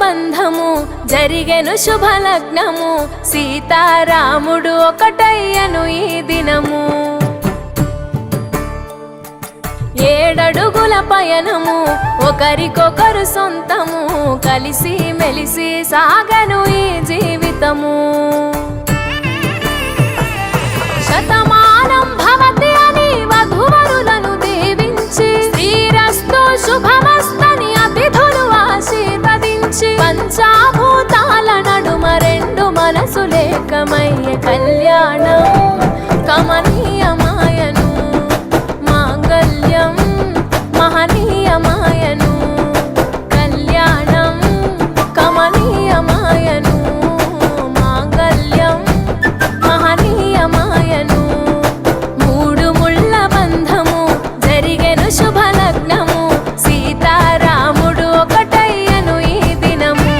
బంధము జరిగెను శుభలగ్నము సీతారాముడు ఒకటయ్యను ఈ దినము 7 అడుగుల పయనము ఒకరికొకరు సొంతము కలిసి మెలిసి సాగను ఈ జీవితము శతమానం భవతి అని వధువరులను దీవించి శ్రీరస్తు శుభమస్తని అతిథులు ఆశీర్వదించి పంచాభూతాల నడుమ 2 మనసులేకమయ్యే కళ్యాణం కమనీయమాయను మాంగళ్యం మహనీయమాయను కళ్యాణం కమనీయమాయను మాంగళ్యం మహనీయమాయను 3 ముళ్ళ బంధము జరిగెను శుభలగ్నము సీతారాముడు ఒకటయ్యను ఈ దినము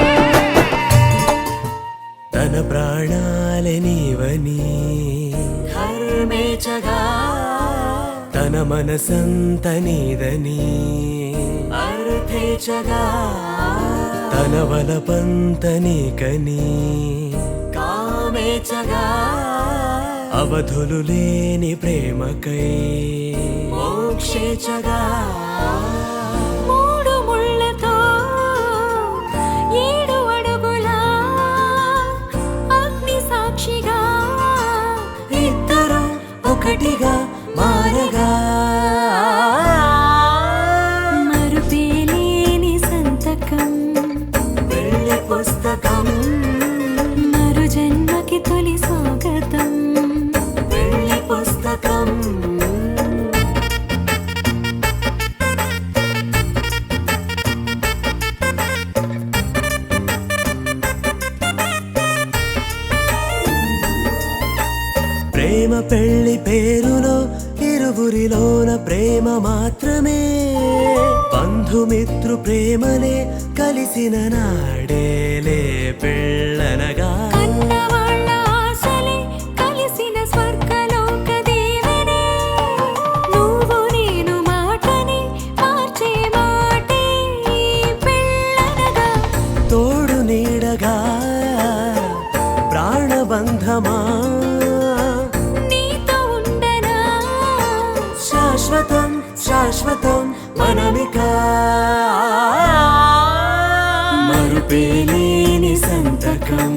తన ప్రాణాలే నీవని హర్మేచగా తన మనసంత నీదని అర్థేచగా తన వలపంత నీకని కామేచగా అవధులు లేని ప్రేమకై మోక్షేచగా 3 ముళ్ళతో 7 అడుగుల అగ్ని సాక్షిగా ఇద్దరు ఒకటిగా మారగా మరుపేలేని సంతకం వెళ్ళి పుస్తకం మరు జన్మకి తొలి స్వాగతం వెళ్ళి పుస్తకం ప్రేమ పెళ్లి పేరులో ఇరువురిలోన ప్రేమ మాత్రమే బంధుమిత్రు ప్రేమలే కలిసిన నాడేలే పెళ్ళనగా కన్నవాళ్ళ ఆశలే కలిసిన స్వర్గలోక దీవెనే నువ్వు నేను మాటని మార్చే మాటే పెళ్ళనగా తోడు నీడగా ప్రాణబంధమా శాశ్వతం శాశ్వతం మనమిక మరుపేలేని సంతకం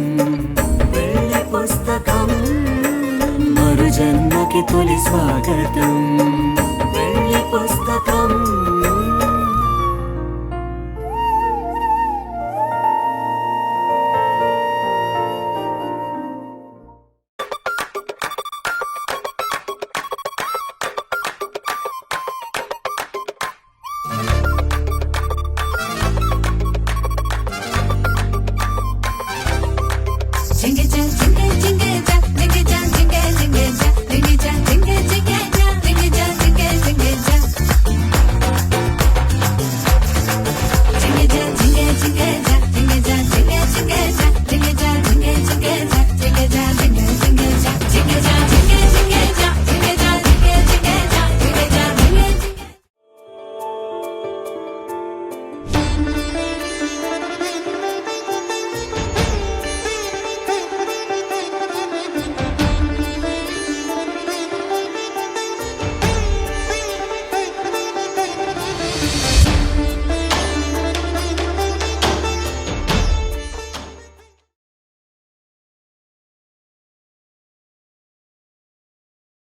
వెళ్ళి పుస్తకం మరు జన్మకి తొలి స్వాగతం